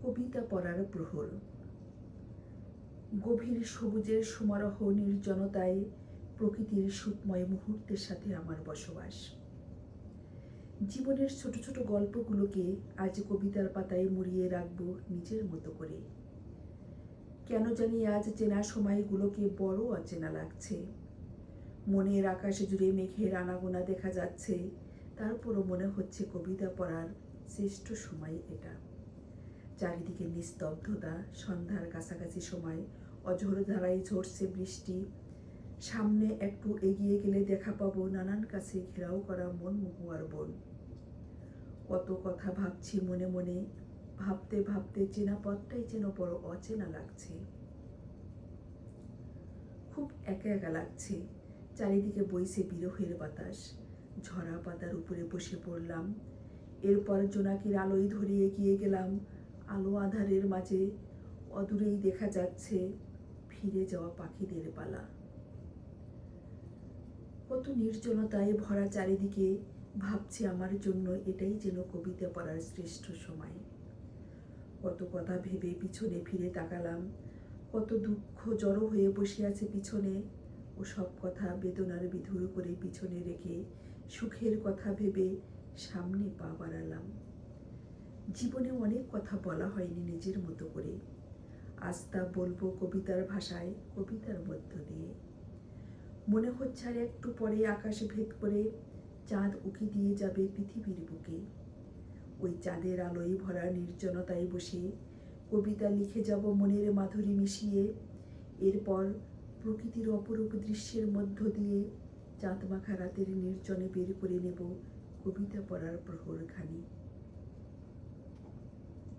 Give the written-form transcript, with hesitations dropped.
কবিতা পড়ার প্রহর। গভীর সবুজের সমারোহ নির্জনতায় প্রকৃতির সুখময় মুহূর্তের সাথে আমার বসবাস। জীবনের ছোট ছোট গল্পগুলোকে আজ কবিতার পাতায় মুড়িয়ে রাখবো নিজের মতো করে। কেন জানি আজ চেনা সময়গুলোকে বড় অচেনা লাগছে। মনের আকাশে জুড়ে মেঘের আনাগোনা দেখা যাচ্ছে, তারপরও মনে হচ্ছে কবিতা পড়ার শ্রেষ্ঠ সময় এটা। চারিদিকে নিস্তব্ধতা, সন্ধ্যার কাছাকাছি সময়, অঝোর ধারায় ঝরছে বৃষ্টি। সামনে একটু এগিয়ে গেলে দেখা পাবো নানান কাছে ঘেরাও করা মনমহুয়ার বন। কত কথা ভাবছি মনে মনে, ভাবতে ভাবতে চেনা পথটাই যেন বড় অচেনা লাগছে। খুব একা একা লাগছে। চারিদিকে বইছে বিরহের বাতাস। ঝরা পাতার উপরে বসে পড়লাম। এরপর জোনাকির আলোয় ধরে এগিয়ে গেলাম। আলো আঁধারের মাঝে অদূরেই দেখা যাচ্ছে ফিরে যাওয়া পাখিদের পালা। কত নির্জনতায় ভরা চারিদিকে, ভাবছি আমার জন্য এটাই যেন কবিতা পড়ার শ্রেষ্ঠ সময়। কত কথা ভেবে পিছনে ফিরে তাকালাম। কত দুঃখ জড়ো হয়ে বসে আছে পিছনে, ও সব কথা বেদনার বিধুর করে পিছনে রেখে সুখের কথা ভেবে সামনে পা বাড়ালাম। জীবনে অনেক কথা বলা হয়নি নিজের মতো করে, আজ তা বলবো কবিতার ভাষায়, কবিতার মধ্য দিয়ে। মনে হচ্ছে আর একটু পরে আকাশে ভেদ করে চাঁদ উকি দিয়ে যাবে পৃথিবীর বুকে। ওই চাঁদের আলোয় ভরা নির্জনতায় বসে কবিতা লিখে যাব মনের মাধুরী মিশিয়ে। এরপর প্রকৃতির অপরূপ দৃশ্যের মধ্য দিয়ে চাঁদ মাখা রাতের নির্জনে বের করে নেব কবিতা পড়ার প্রহরখানি।